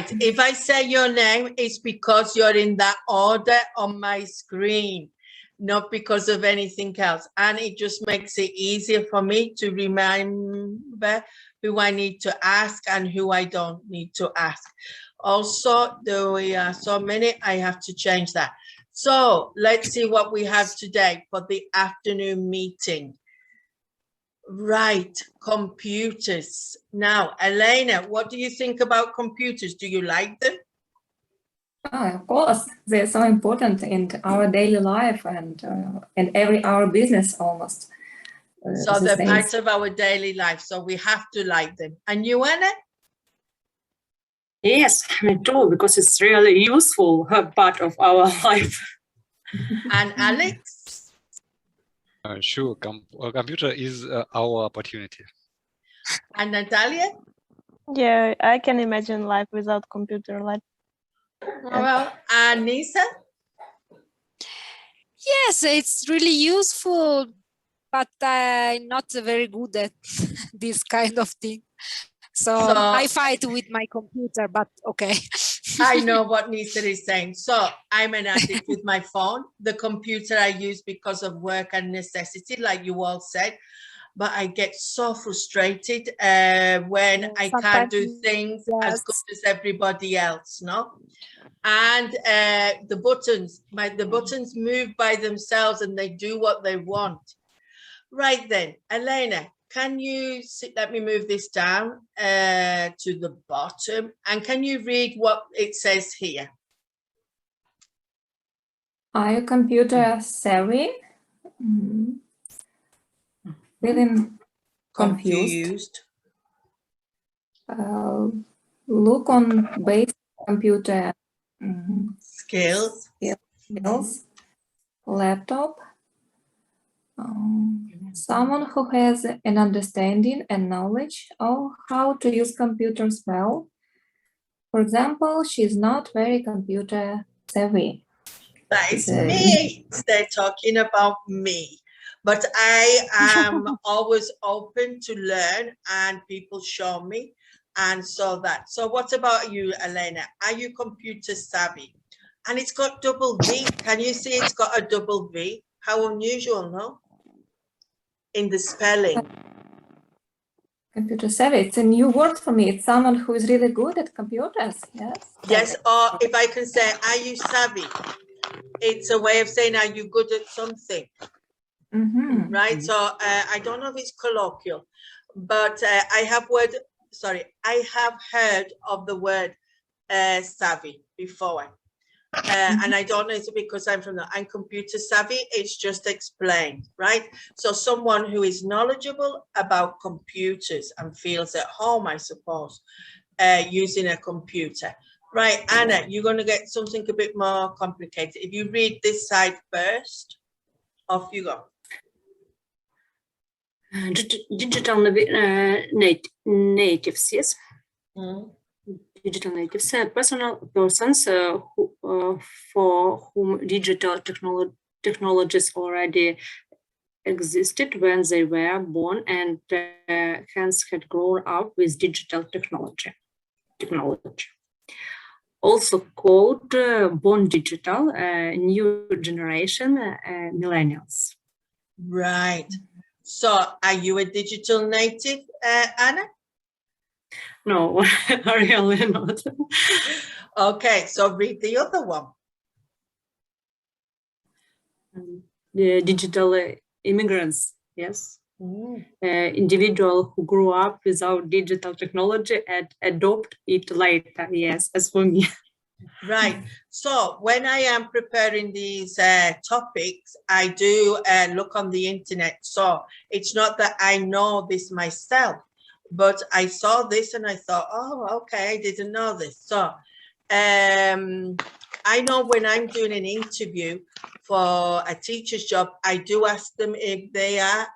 Right. If I say your name, it's because you're in that order on my screen, not because of anything else. And it just makes it easier for me to remember who I need to ask and who I don't need to ask. Also, there are so many, I have to change that. So let's see what we have today for the afternoon meeting. Right, computers. Now, Elena, what do you think about computers? Do you like them? Oh, of course, they're so important in our daily life and in our business almost. So they're part of our daily life, so we have to like them. And you, Anna? Yes, me too, because it's really useful part of our life. And Alex? Sure, computer is our opportunity. And Natalia? Yeah, I can imagine life without computer. Like, Well, and Nisa? Yes, it's really useful, but I'm not very good at this kind of thing. So I fight with my computer, but okay. I know what Nisa is saying. So I'm an addict with my phone. The computer I use because of work and necessity, like you all said. But I get so frustrated when I can't do things as good as everybody else, no? And the buttons move by themselves and they do what they want. Right then, Elena, can you let me move this down to the bottom, and can you read what it says here? Are you computer savvy? Feeling confused? Look on basic computer skills, laptop. Someone who has an understanding and knowledge of how to use computers well. For example, she's not very computer savvy. That is me. They're talking about me. But I am always open to learn and people show me. And so what about you, Elena? Are you computer savvy? And it's got double V. Can you see it's got a double V? How unusual, no? In the spelling. Computer savvy, it's a new word for me. It's someone who is really good at computers, yes? Yes, or if I can say, are you savvy? It's a way of saying, are you good at something? Right, so I don't know if it's colloquial, but I have heard of the word savvy before. And I don't know if it's because I'm computer savvy, it's just explained, right? So someone who is knowledgeable about computers and feels at home, I suppose, using a computer. Right, Anna, you're going to get something a bit more complicated. If you read this side first, off you go. Digital natives, yes. Digital natives, persons for whom digital technologies already existed when they were born and hence had grown up with digital technology. Also called born digital, new generation, millennials. Right. So are you a digital native, Anna? No, really not. Okay, so read the other one. The digital immigrants, yes. Individual who grew up without digital technology and adopt it later, yes, as for me. Right. So when I am preparing these topics, I do look on the internet. So it's not that I know this myself, but I saw this and I thought, oh, okay, I didn't know this. So I know when I'm doing an interview for a teacher's job, I do ask them if they are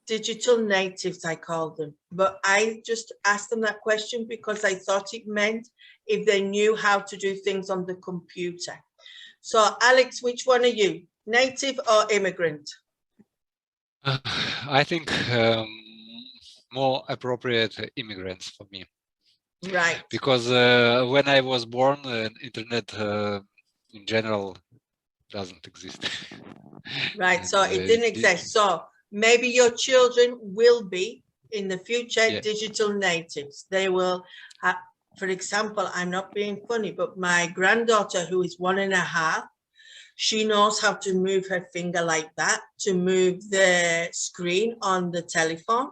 digital natives, I call them. But I just asked them that question because I thought it meant if they knew how to do things on the computer. So Alex, which one are you, native or immigrant? I think more appropriate immigrants for me. Right. Because when I was born, internet in general doesn't exist. Right. So And, it didn't exist. So maybe your children will be in the future Yeah. digital natives. They will have, for example, I'm not being funny, but my granddaughter, who is 1.5, she knows how to move her finger like that to move the screen on the telephone.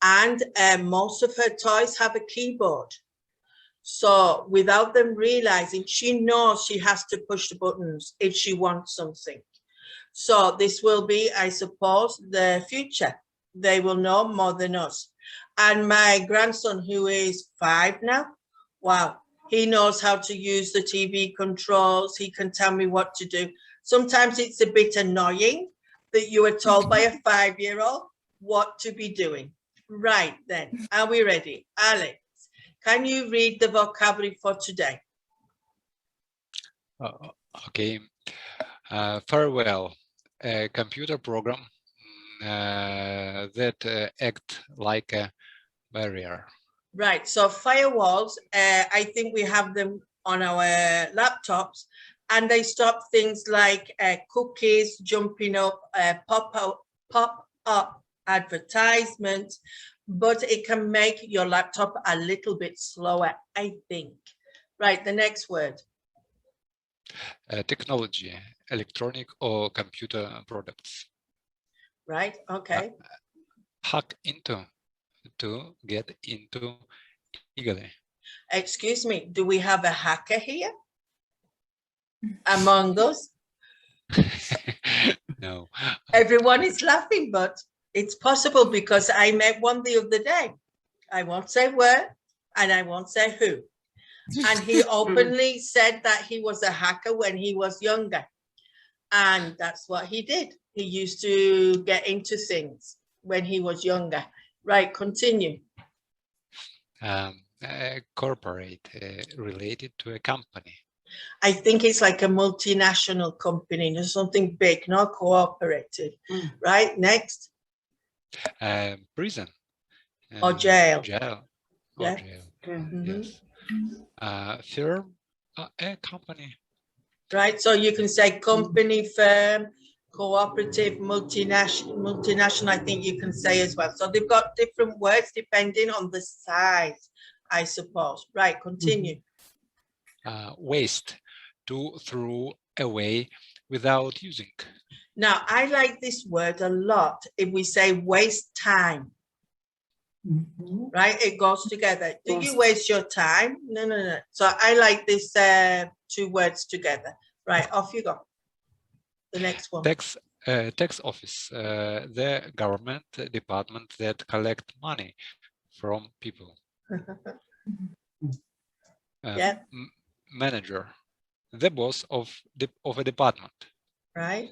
And most of her toys have a keyboard. So without them realizing, she knows she has to push the buttons if she wants something. So this will be, I suppose, the future. They will know more than us. And my grandson, who is 5 now, wow, he knows how to use the TV controls. He can tell me what to do. Sometimes it's a bit annoying that you are told by a 5-year-old what to be doing. Right then, are we ready? Alex, can you read the vocabulary for today? Okay. Farewell, a computer program that act like a barrier. Right, so firewalls, I think we have them on our laptops, and they stop things like cookies jumping up, pop-up advertisements, but it can make your laptop a little bit slower, I think. Right, the next word. Technology, electronic or computer products. Right, okay. Hack into, to get into illegally. Excuse me, do we have a hacker here among us? No. Everyone is laughing, but it's possible because I met one the other day. I won't say where and I won't say who. And he openly said that he was a hacker when he was younger. And that's what he did. He used to get into things when he was younger. Right, continue. Corporate, related to a company. I think it's like a multinational company or something big, not cooperative. Right, next. Prison. Or jail. Jail. Yeah. Or jail. Mhm. Yes. Firm, a company. Right, so you can say company, firm, cooperative, multinational, I think you can say as well. So they've got different words depending on the size, I suppose. Right, continue. Waste, to throw away without using. Now, I like this word a lot if we say waste time. Right, it goes together. Do you waste your time? No, no, no. So I like this 2 words together. Right, off you go. The next one. Tax office, the government department that collect money from people. Yeah. Manager, the boss of a department. Right.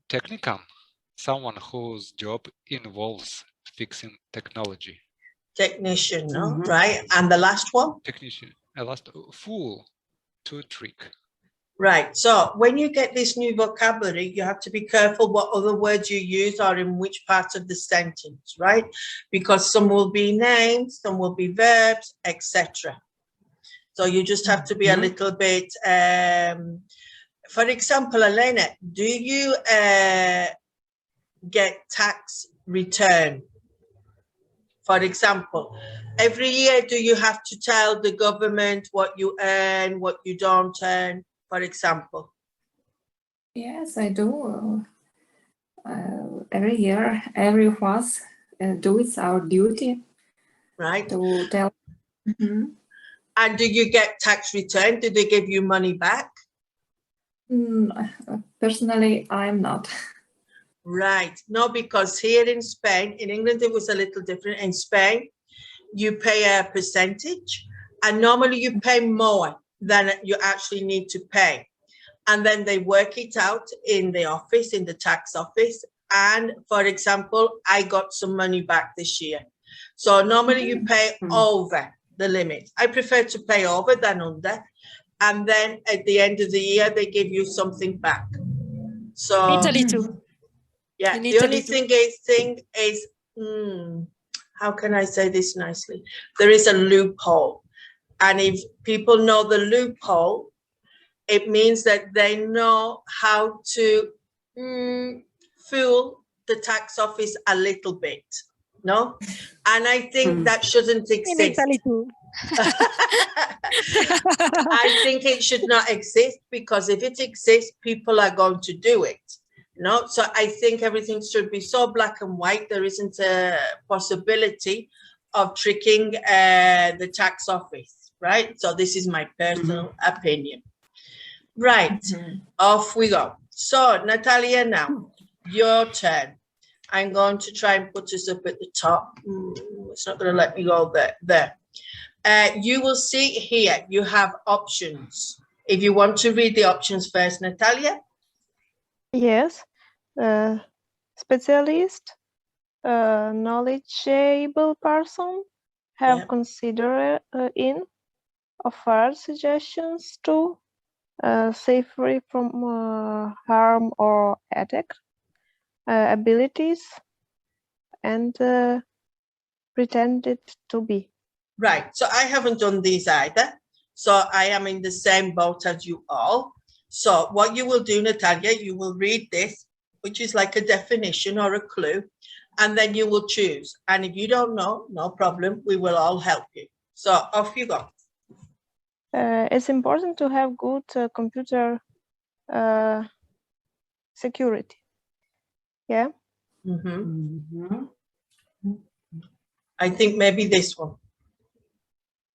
Technician, someone whose job involves fixing technology. Technician, no? Right. And the last one? Technician, last fool, to trick. Right. So when you get this new vocabulary, you have to be careful what other words you use or in which part of the sentence, right? Because some will be names, some will be verbs, etc. So you just have to be a little bit, for example, Elena, do you get tax return? For example, every year, do you have to tell the government what you earn, what you don't earn, for example? Yes, I do. Every year, every of us do it's our duty. Right. To tell. And do you get tax return? Do they give you money back? Personally, I'm not. Right. No, because here in Spain, in England, it was a little different. In Spain, you pay a percentage, and normally you pay more than you actually need to pay. And then they work it out in the office, in the tax office. And for example, I got some money back this year. So normally you pay over the limit. I prefer to pay over than under. And then at the end of the year, they give you something back. So Italy too. yeah, In the Italy only too. thing is how can I say this nicely? There is a loophole. And if people know the loophole, it means that they know how to fool the tax office a little bit, no? And I think that shouldn't In exist. Italy too. I think it should not exist, because if it exists, people are going to do it. No, so I think everything should be so black and white. There isn't a possibility of tricking the tax office, right? So this is my personal opinion. Right, off we go. So Natalia, now your turn. I'm going to try and put us up at the top. It's not going to let me go there. You will see here, you have options. If you want to read the options first, Natalia. Yes. Specialist, knowledgeable person, have considered in, offered suggestions to, save free from harm or attack, abilities, and pretended to be. Right, so I haven't done these either. So I am in the same boat as you all. So what you will do, Natalia, you will read this, which is like a definition or a clue, and then you will choose. And if you don't know, no problem, we will all help you. So off you go. It's important to have good computer security. Yeah. I think maybe this one.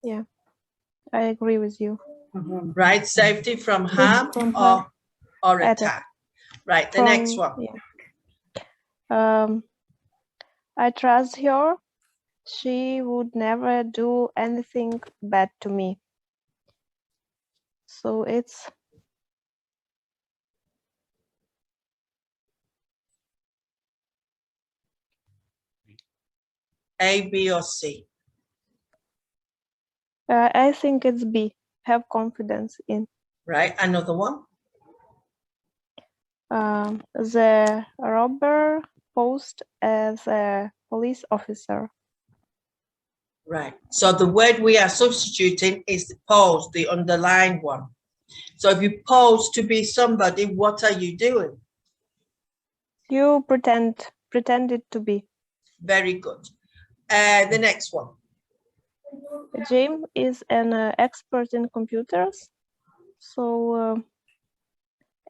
Yeah, I agree with you. Right, safety from harm or attack. Right, the next one. Yeah. I trust her. She would never do anything bad to me. So it's A, B, or C? I think it's B. Have confidence in. Right, another one. The robber posed as a police officer. Right, so the word we are substituting is pose, the underlined one. So if you pose to be somebody, what are you doing? You pretended to be. Very good. The next one. Jim is an expert in computers. So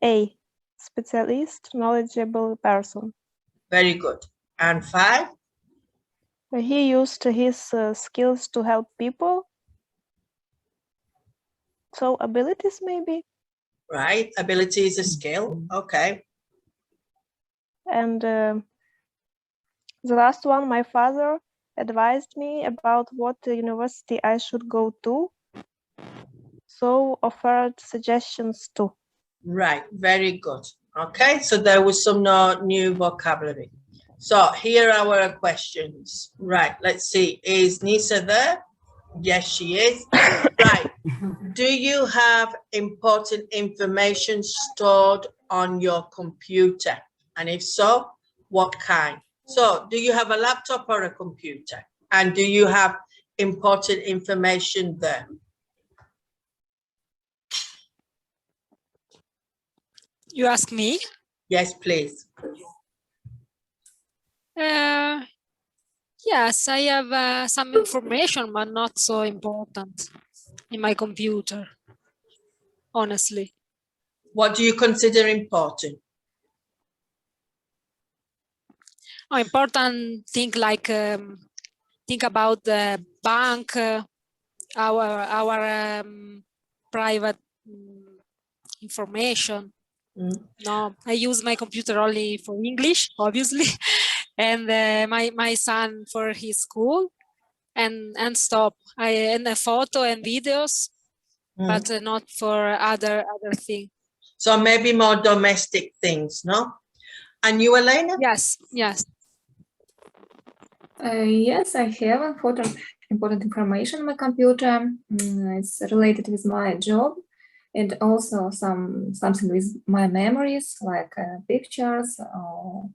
A, specialist, knowledgeable person. Very good. And 5? He used his skills to help people. So abilities maybe. Right, ability is a skill. Okay. And the last one, my father advised me about what university I should go to. So offered suggestions too. Right, very good. Okay, so there was some new vocabulary. So here are our questions. Right, let's see. Is Nisa there? Yes, she is. Right. Do you have important information stored on your computer? And if so, what kind? So do you have a laptop or a computer? And do you have important information there? You ask me? Yes, please. Yes, I have some information, but not so important in my computer, honestly. What do you consider important? Important thing like think about the bank, our private information. No, I use my computer only for English, obviously, and my son for his school, and stop. And a photo and videos, but not for other thing. So maybe more domestic things, no? And you, Elena? Yes, yes. Yes, I have important information on my computer. It's related with my job, and also something with my memories, like pictures or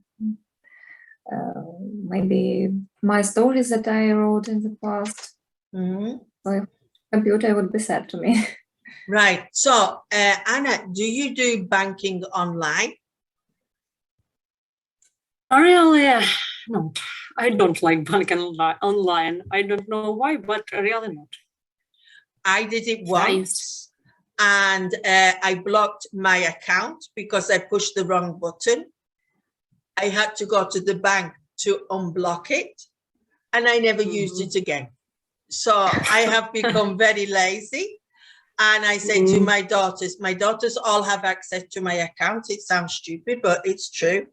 maybe my stories that I wrote in the past. So computer would be sad to me. Right. So, Anna, do you do banking online? Really, no, I don't like banking online. I don't know why, but really not. I did it once, and I blocked my account because I pushed the wrong button. I had to go to the bank to unblock it, and I never used it again. So I have become very lazy. And I say to my daughters all have access to my account. It sounds stupid, but it's true.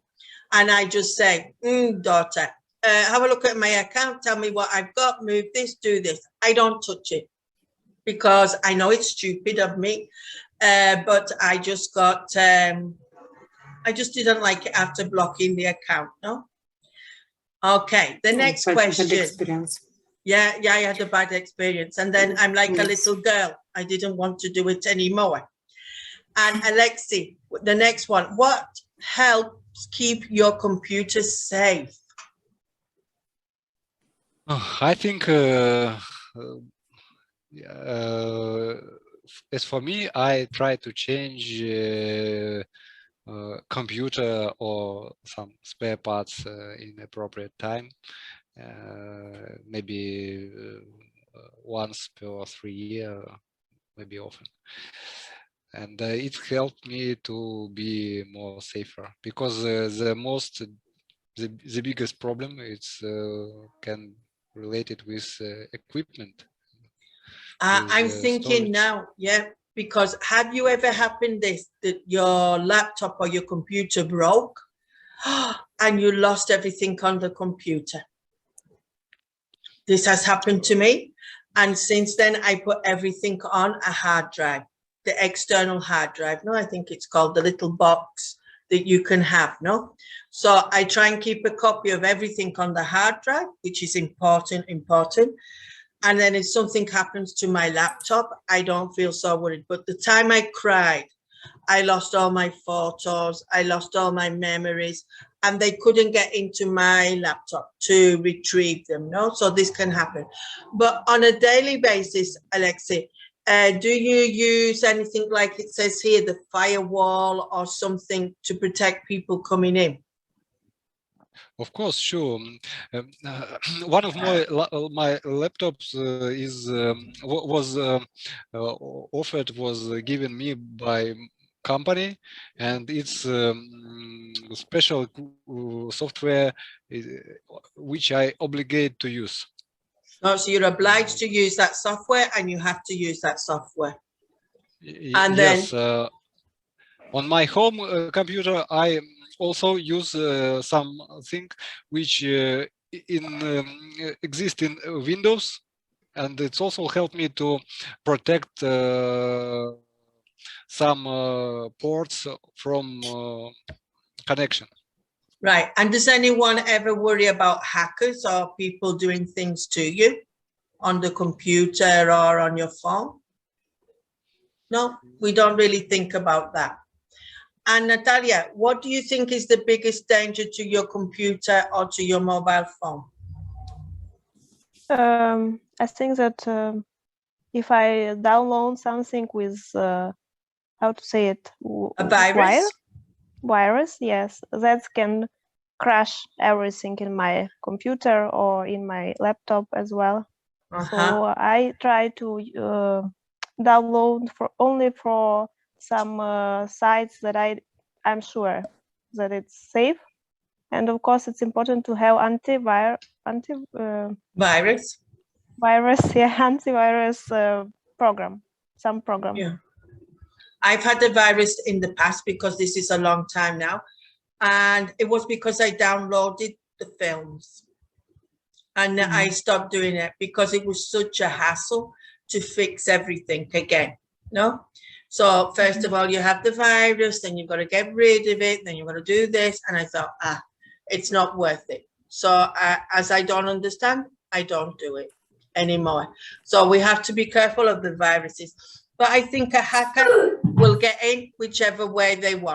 And I just say, daughter, have a look at my account. Tell me what I've got. Move this, do this. I don't touch it because I know it's stupid of me. But I just got, I just didn't like it after blocking the account. No. Okay. The next question. Yeah, I had a bad experience. And then I'm like a little girl. I didn't want to do it anymore. And Alexi, the next one, what helps keep your computer safe? I think as for me, I try to change computer or some spare parts in appropriate time. Maybe once per 3 years, maybe often, and it helped me to be more safer because the biggest problem is can relate it with equipment. I'm thinking now, yeah, because have you ever happened this, that your laptop or your computer broke and you lost everything on the computer? This has happened to me. And since then, I put everything on a hard drive, the external hard drive. No, I think it's called the little box that you can have, no? So I try and keep a copy of everything on the hard drive, which is important. And then if something happens to my laptop, I don't feel so worried. But the time I cried, I lost all my photos, I lost all my memories, and they couldn't get into my laptop to retrieve them, no? So this can happen. But on a daily basis, Alexi, do you use anything like it says here, the firewall or something to protect people coming in? Of course, sure. One of my laptops was given me by company, and it's special software which I obligate to use. Oh, so you're obliged to use that software, and you have to use that software. And yes, then on my home computer, I also use something which exists in Windows, and it's also helped me to protect some ports from connection. right. And does anyone ever worry about hackers or people doing things to you on the computer or on your phone? No, we don't really think about that. And Natalia, what do you think is the biggest danger to your computer or to your mobile phone? I think that if I download something with, how to say it? A virus? Virus, yes. That can crash everything in my computer or in my laptop as well. So I try to download only for some sites that I'm sure that it's safe. And of course, it's important to have antivirus, program, some program. Yeah. I've had a virus in the past because this is a long time now. And it was because I downloaded the films. And I stopped doing it because it was such a hassle to fix everything again, no? So first of all, you have the virus, then you've got to get rid of it, then you've got to do this. And I thought, it's not worth it. So as I don't understand, I don't do it anymore. So we have to be careful of the viruses. But I think a hacker will get in whichever way they want.